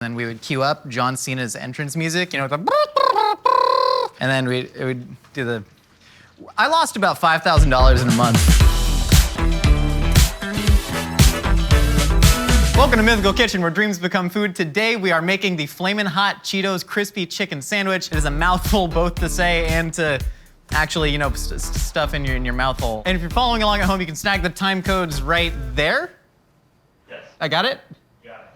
Then we would cue up John Cena's entrance music, you know, with the and then it would do the. I lost about $5,000 in a month. Welcome to Mythical Kitchen, where dreams become food. Today we are making the Flamin Hot Cheetos crispy chicken sandwich. It is a mouthful both to say and to actually, you know, stuff in your mouth hole. And if you're following along at home, you can snag the time codes right there. Yes. I got it?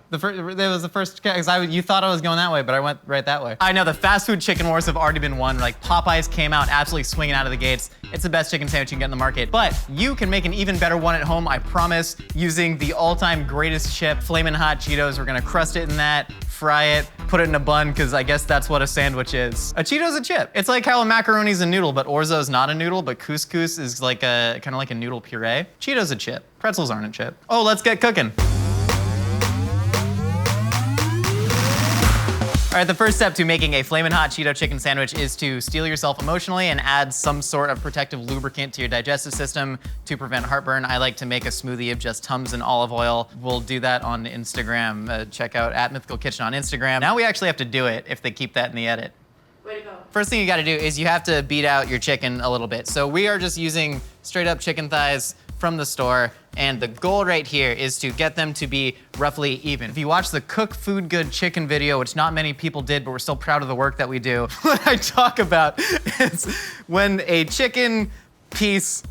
That was the first, because you thought I was going that way, but I went right that way. I know the fast food chicken wars have already been won. Like Popeyes came out absolutely swinging out of the gates. It's the best chicken sandwich you can get in the market. But you can make an even better one at home, I promise, using the all-time greatest chip, Flamin Hot Cheetos. We're gonna crust it in that, fry it, put it in a bun, because I guess that's what a sandwich is. A Cheeto's a chip. It's like how a macaroni's a noodle, but orzo's not a noodle, but couscous is like kind of like a noodle puree. Cheeto's a chip. Pretzels aren't a chip. Oh, let's get cooking. All right, the first step to making a Flamin Hot Cheeto chicken sandwich is to steel yourself emotionally and add some sort of protective lubricant to your digestive system to prevent heartburn. I like to make a smoothie of just Tums and olive oil. We'll do that on Instagram. Check out @Mythical Kitchen on Instagram. Now we actually have to do it if they keep that in the edit. Way to go. First thing you gotta do is you have to beat out your chicken a little bit. So we are just using straight up chicken thighs from the store, and the goal right here is to get them to be roughly even. If you watch the Cook Food Good chicken video, which not many people did, but we're still proud of the work that we do, what I talk about is when a chicken piece,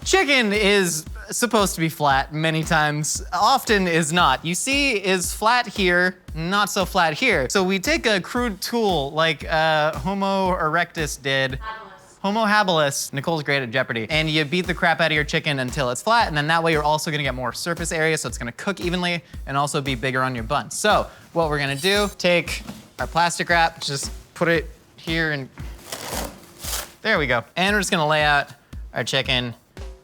chicken is supposed to be flat many times, often is not. You see is flat here, not so flat here. So we take a crude tool like Homo erectus did, Homo habilis, Nicole's great at Jeopardy, and you beat the crap out of your chicken until it's flat, and then that way you're also gonna get more surface area, so it's gonna cook evenly and also be bigger on your bun. So what we're gonna do, take our plastic wrap, just put it here and there we go. And we're just gonna lay out our chicken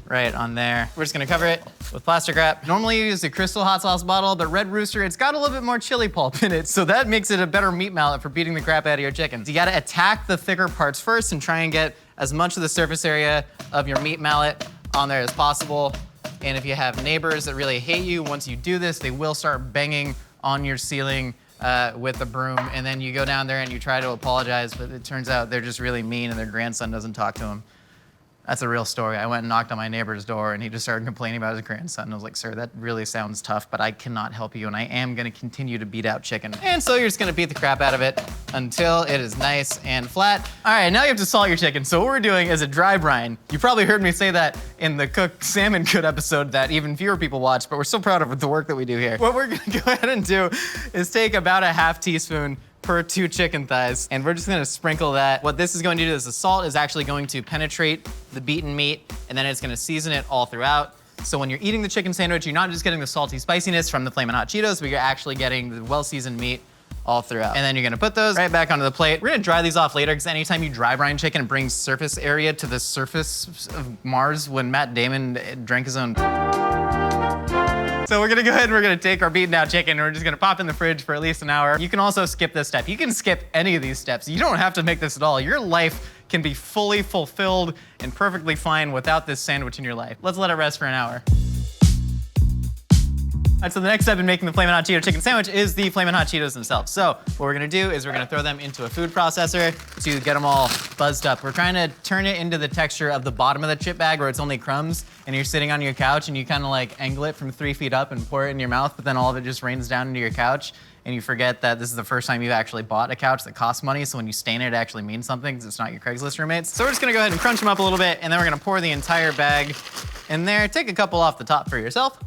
right on there. We're just gonna cover it with plastic wrap. Normally you use a Crystal hot sauce bottle, but Red Rooster, it's got a little bit more chili pulp in it, so that makes it a better meat mallet for beating the crap out of your chickens. You gotta attack the thicker parts first and try and get as much of the surface area of your meat mallet on there as possible. And if you have neighbors that really hate you, once you do this, they will start banging on your ceiling with a broom, and then you go down there and you try to apologize, but it turns out they're just really mean and their grandson doesn't talk to them. That's a real story. I went and knocked on my neighbor's door and he just started complaining about his grandson. I was like, sir, that really sounds tough, but I cannot help you and I am gonna continue to beat out chicken. And so you're just gonna beat the crap out of it until it is nice and flat. All right, now you have to salt your chicken. So what we're doing is a dry brine. You probably heard me say that in the Cook Salmon Good episode that even fewer people watch, but we're so proud of the work that we do here. What we're gonna go ahead and do is take about a half teaspoon per 2 chicken thighs, and we're just gonna sprinkle that. What this is going to do is the salt is actually going to penetrate the beaten meat, and then it's gonna season it all throughout. So when you're eating the chicken sandwich, you're not just getting the salty spiciness from the Flamin Hot Cheetos, but you're actually getting the well-seasoned meat all throughout. And then you're gonna put those right back onto the plate. We're gonna dry these off later, because anytime you dry brine chicken, it brings surface area to the surface of Mars when Matt Damon drank his own. So we're gonna go ahead and we're gonna take our beaten out chicken and we're just gonna pop in the fridge for at least an hour. You can also skip this step. You can skip any of these steps. You don't have to make this at all. Your life can be fully fulfilled and perfectly fine without this sandwich in your life. Let's let it rest for an hour. All right, so the next step in making the Flamin Hot Cheeto chicken sandwich is the Flamin Hot Cheetos themselves. So what we're gonna do is we're gonna throw them into a food processor to get them all buzzed up. We're trying to turn it into the texture of the bottom of the chip bag where it's only crumbs and you're sitting on your couch and you kind of like angle it from 3 feet up and pour it in your mouth, but then all of it just rains down into your couch and you forget that this is the first time you've actually bought a couch that costs money, so when you stain it, it actually means something because it's not your Craigslist roommates. So we're just gonna go ahead and crunch them up a little bit and then we're gonna pour the entire bag in there. Take a couple off the top for yourself.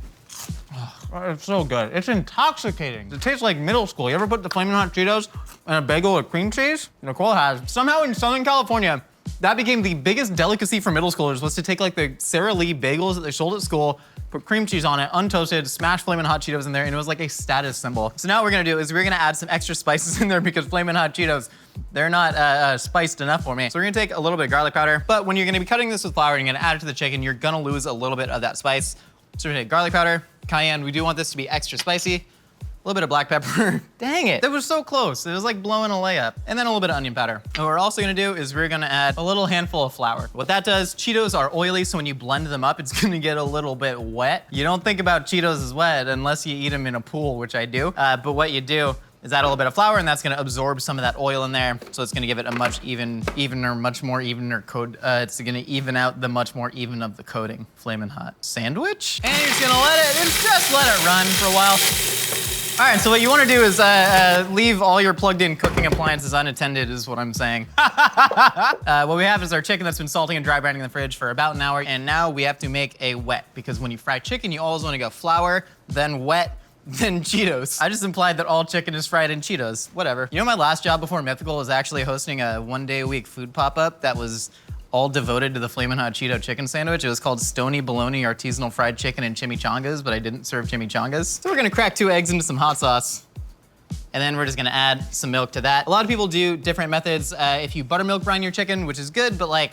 It's so good. It's intoxicating. It tastes like middle school. You ever put the Flamin Hot Cheetos in a bagel with cream cheese? Nicole has. Somehow in Southern California, that became the biggest delicacy for middle schoolers, was to take like the Sara Lee bagels that they sold at school, put cream cheese on it, untoasted, smash Flamin Hot Cheetos in there, and it was like a status symbol. So now what we're gonna do is we're gonna add some extra spices in there because Flamin Hot Cheetos, they're not spiced enough for me. So we're gonna take a little bit of garlic powder, but when you're gonna be cutting this with flour and you're gonna add it to the chicken, you're gonna lose a little bit of that spice. So we're gonna take garlic powder, cayenne. We do want this to be extra spicy. A little bit of black pepper. Dang it, that was so close. It was like blowing a layup. And then a little bit of onion powder. What we're also gonna do is we're gonna add a little handful of flour. What that does, Cheetos are oily, so when you blend them up, it's gonna get a little bit wet. You don't think about Cheetos as wet unless you eat them in a pool, which I do. But what you do is add a little bit of flour, and that's gonna absorb some of that oil in there. So it's gonna give it a much much more evener coat. It's gonna even out the much more even of the coating. Flamin' Hot sandwich. And you're just gonna just let it run for a while. All right, so what you wanna do is leave all your plugged in cooking appliances unattended is what I'm saying. What we have is our chicken that's been salting and dry brining in the fridge for about an hour, and now we have to make a wet, because when you fry chicken, you always wanna go flour, then wet, then Cheetos. I just implied that all chicken is fried in Cheetos, whatever. You know, my last job before Mythical was actually hosting a 1 day a week food pop-up that was all devoted to the Flamin' Hot Cheeto chicken sandwich. It was called Stony Bologna Artisanal Fried Chicken and Chimichangas, but I didn't serve chimichangas. So we're gonna crack 2 eggs into some hot sauce, and then we're just gonna add some milk to that. A lot of people do different methods. If you buttermilk brine your chicken, which is good, but like,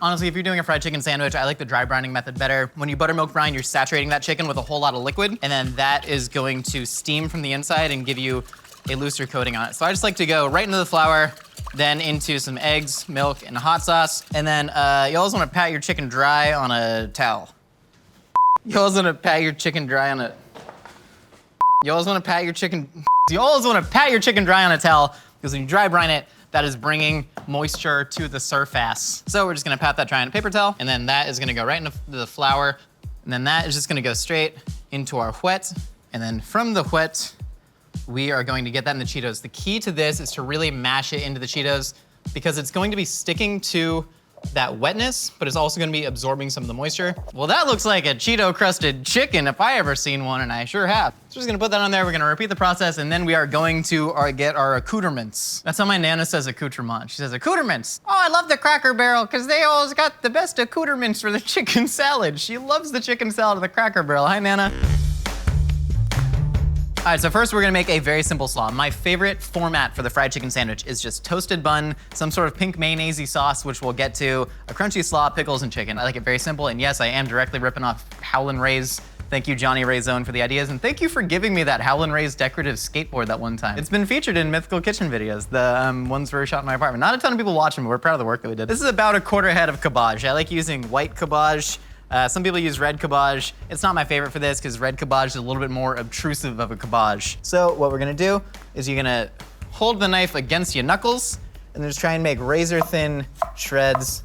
honestly, if you're doing a fried chicken sandwich, I like the dry brining method better. When you buttermilk brine, you're saturating that chicken with a whole lot of liquid, and then that is going to steam from the inside and give you a looser coating on it. So I just like to go right into the flour, then into some eggs, milk, and hot sauce. And then you always wanna pat your chicken dry on a towel. You always wanna pat your chicken dry on a... You always wanna pat your chicken dry on a towel, because when you dry brine it, that is bringing moisture to the surface. So we're just gonna pat that dry on a paper towel, and then that is gonna go right into the flour, and then that is just gonna go straight into our wet, and then from the wet, we are going to get that in the Cheetos. The key to this is to really mash it into the Cheetos, because it's going to be sticking to that wetness, but it's also gonna be absorbing some of the moisture. Well, that looks like a Cheeto crusted chicken if I ever seen one, and I sure have. So we're just gonna put that on there, we're gonna repeat the process, and then we are going to get our accoutrements. That's how my Nana says accoutrement. She says accoutrements. Oh, I love the Cracker Barrel, because they always got the best accoutrements for the chicken salad. She loves the chicken salad of the Cracker Barrel. Hi, Nana. All right, so first we're gonna make a very simple slaw. My favorite format for the fried chicken sandwich is just toasted bun, some sort of pink mayonnaise sauce, which we'll get to, a crunchy slaw, pickles, and chicken. I like it very simple, and yes, I am directly ripping off Howlin' Ray's. Thank you, Johnny Rayzone, for the ideas, and thank you for giving me that Howlin' Ray's decorative skateboard that one time. It's been featured in Mythical Kitchen videos, the ones where we shot in my apartment. Not a ton of people watch them, but we're proud of the work that we did. This is about a quarter head of cabbage. I like using white cabbage. Some people use red cabbage. It's not my favorite for this because red cabbage is a little bit more obtrusive of a cabbage. So what we're gonna do is you're gonna hold the knife against your knuckles and then just try and make razor thin shreds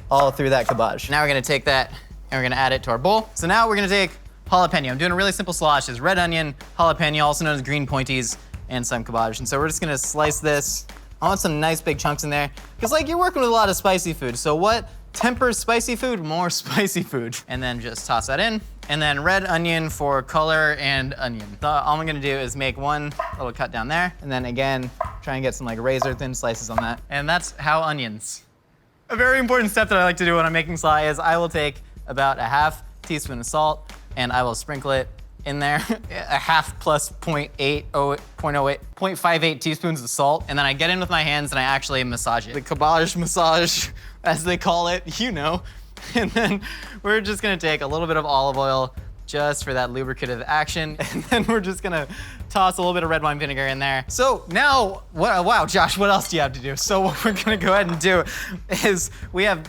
all through that cabbage. Now we're gonna take that and we're gonna add it to our bowl. So now we're gonna take jalapeno. I'm doing a really simple slaw. It's just red onion, jalapeno, also known as green pointies, and some cabbage. And so we're just gonna slice this. I want some nice big chunks in there because like you're working with a lot of spicy food. So what tempers spicy food? More spicy food. And then just toss that in. And then red onion for color and onion. So all I'm gonna do is make one little cut down there. And then again, try and get some like razor thin slices on that. And that's how onions. A very important step that I like to do when I'm making slaw is I will take about a half teaspoon of salt and I will sprinkle it in there, a half plus 0.58 teaspoons of salt. And then I get in with my hands and I actually massage it. The cabbage massage, as they call it, you know. And then we're just gonna take a little bit of olive oil just for that lubricative action. And then we're just gonna toss a little bit of red wine vinegar in there. So now, wow, Josh, what else do you have to do? So what we're gonna go ahead and do is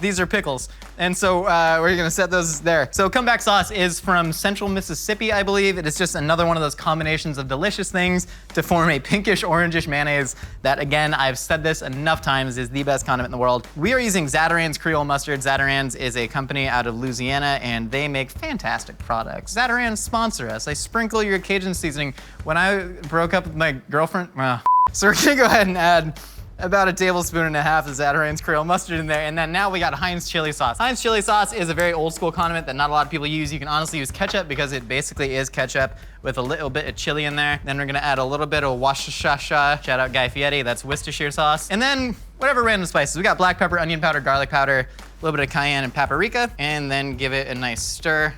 these are pickles. And so we're gonna set those there. So comeback sauce is from Central Mississippi, I believe. It is just another one of those combinations of delicious things to form a pinkish orangish mayonnaise that, again, I've said this enough times, is the best condiment in the world. We are using Zatarain's Creole Mustard. Zatarain's is a company out of Louisiana and they make fantastic products. Zatarain, sponsor us. I sprinkle your Cajun seasoning. When I broke up with my girlfriend, so we're gonna go ahead and add about 1.5 tablespoons of Zatarain's Creole Mustard in there, and then now we got Heinz chili sauce. Heinz chili sauce is a very old school condiment that not a lot of people use. You can honestly use ketchup because it basically is ketchup with a little bit of chili in there. Then we're gonna add a little bit of Worcestershire, shout out Guy Fieri, that's Worcestershire sauce. And then whatever random spices. We got black pepper, onion powder, garlic powder, a little bit of cayenne and paprika, and then give it a nice stir.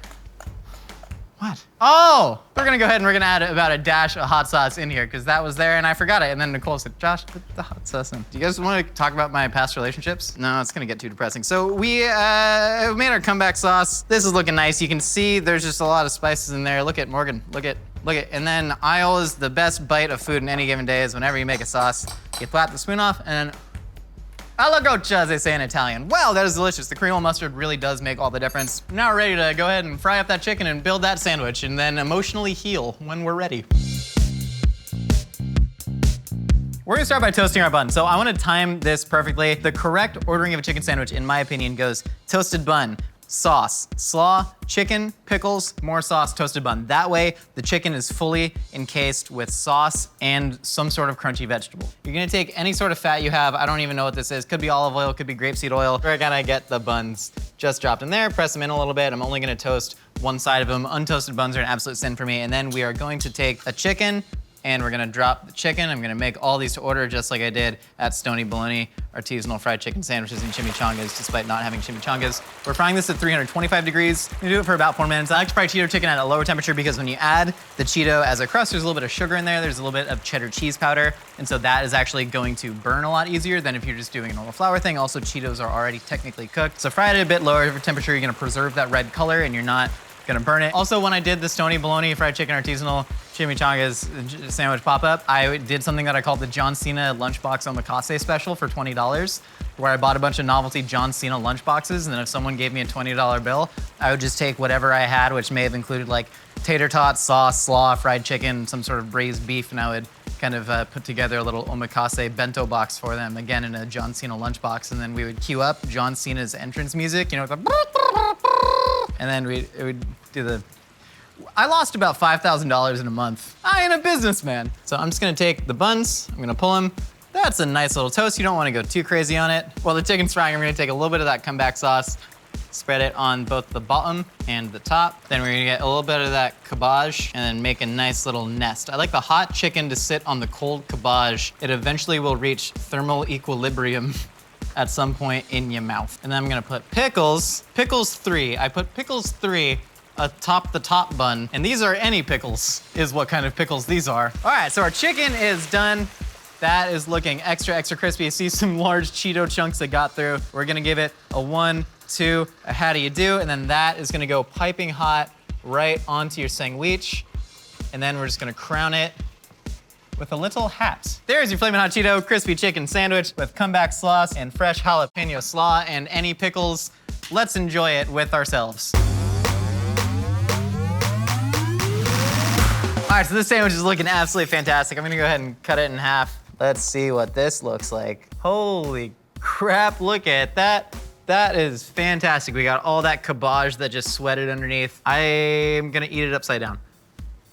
What? Oh, we're gonna go ahead and we're gonna add about a dash of hot sauce in here because that was there and I forgot it. And then Nicole said, Josh, put the hot sauce in. Do you guys want to talk about my past relationships? No, it's gonna get too depressing. So we made our comeback sauce. This is looking nice. You can see there's just a lot of spices in there. Look at Morgan, look at. And then I always, the best bite of food in any given day is whenever you make a sauce, you flap the spoon off and then alla goccia, as they say in Italian. Wow, that is delicious. The Creole mustard really does make all the difference. Now we're ready to go ahead and fry up that chicken and build that sandwich and then emotionally heal when we're ready. We're gonna start by toasting our bun. So I wanna time this perfectly. The correct ordering of a chicken sandwich, in my opinion, goes toasted bun, sauce, slaw, chicken, pickles, more sauce, toasted bun. That way, the chicken is fully encased with sauce and some sort of crunchy vegetable. You're gonna take any sort of fat you have. I don't even know what this is. Could be olive oil, could be grapeseed oil. We're gonna get the buns just dropped in there, press them in a little bit. I'm only gonna toast one side of them. Untoasted buns are an absolute sin for me. And then we are going to take a chicken and we're gonna drop the chicken. I'm gonna make all these to order just like I did at Stony Bologna, artisanal fried chicken sandwiches and chimichangas, despite not having chimichangas. We're frying this at 325 degrees. We do it for about 4 minutes. I like to fry Cheeto chicken at a lower temperature because when you add the Cheeto as a crust, there's a little bit of sugar in there, there's a little bit of cheddar cheese powder, and so that is actually going to burn a lot easier than if you're just doing a normal flour thing. Also, Cheetos are already technically cooked. So fry it at a bit lower temperature, you're gonna preserve that red color and you're not gonna burn it. Also, when I did the Stony Bologna fried chicken artisanal chimichangas sandwich pop-up, I did something that I called the John Cena lunchbox omakase special for $20, where I bought a bunch of novelty John Cena lunchboxes, and then if someone gave me a $20 bill, I would just take whatever I had, which may have included like tater tots, sauce, slaw, fried chicken, some sort of braised beef, and I would kind of put together a little omakase bento box for them, again in a John Cena lunchbox, and then we would cue up John Cena's entrance music, you know, and then it would do the. I lost about $5,000 in a month. I am a businessman. So I'm just gonna take the buns, I'm gonna pull them. That's a nice little toast. You don't wanna go too crazy on it. While the chicken's frying, I'm gonna take a little bit of that comeback sauce, spread it on both the bottom and the top. Then we're gonna get a little bit of that cabbage and then make a nice little nest. I like the hot chicken to sit on the cold cabbage. It eventually will reach thermal equilibrium at some point in your mouth. And then I'm gonna put pickles 3. I put pickles 3 atop the top bun, and these are any pickles, is what kind of pickles these are. All right, so our chicken is done. That is looking extra, extra crispy. You see some large Cheeto chunks that got through. We're gonna give it a 1, 2, a how do you do, and then that is gonna go piping hot right onto your sandwich, and then we're just gonna crown it with a little hat. There's your Flamin Hot Cheeto crispy chicken sandwich with comeback sauce and fresh jalapeno slaw and any pickles. Let's enjoy it with ourselves. All right, so this sandwich is looking absolutely fantastic. I'm gonna go ahead and cut it in half. Let's see what this looks like. Holy crap, look at that. That is fantastic. We got all that cabbage that just sweated underneath. I'm gonna eat it upside down.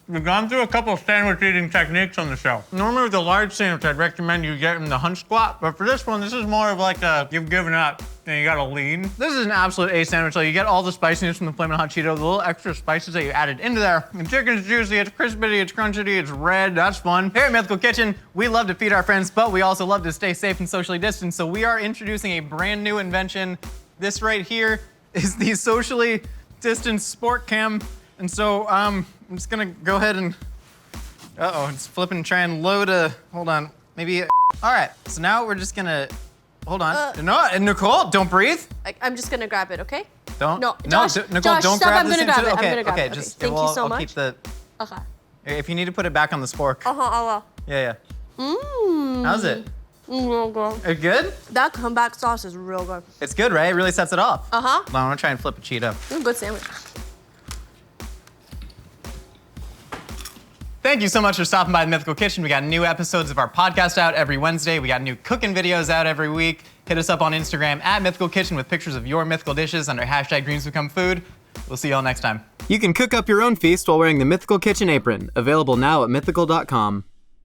We've gone through a couple of sandwich eating techniques on the show. Normally with a large sandwich, I'd recommend you get in the hunch squat, but for this one, this is more of like a, you've given up and you gotta lean. This is an absolute A sandwich. So you get all the spiciness from the Flamin' Hot Cheeto, the little extra spices that you added into there. The chicken's juicy, it's crispy, it's crunchy, it's red, that's fun. Here at Mythical Kitchen, we love to feed our friends, but we also love to stay safe and socially distanced, so we are introducing a brand new invention. This right here is the socially distanced sport cam. And so I'm just gonna go ahead and, it's flipping, try and load a, hold on, maybe, all right, so now we're just gonna, hold on. No, Nicole, don't breathe. I'm just gonna grab it, okay? Don't, no, Josh, Nicole, Josh, don't stop, grab I'm this gonna grab it, into, I'm gonna grab it. Just, Thank you so I'll much. keep the, Okay. if you need to put it back on the spork. I will. Yeah. Mmm. How's it? Real good. It good? That comeback sauce is real good. It's good, right? It really sets it off. Uh-huh. Hold on, I'm gonna try and flip a Cheeto. It's a good sandwich. Thank you so much for stopping by the Mythical Kitchen. We got new episodes of our podcast out every Wednesday. We got new cooking videos out every week. Hit us up on Instagram at Mythical Kitchen with pictures of your mythical dishes under #DreamsBecomeFood. We'll see y'all next time. You can cook up your own feast while wearing the Mythical Kitchen apron, available now at mythical.com.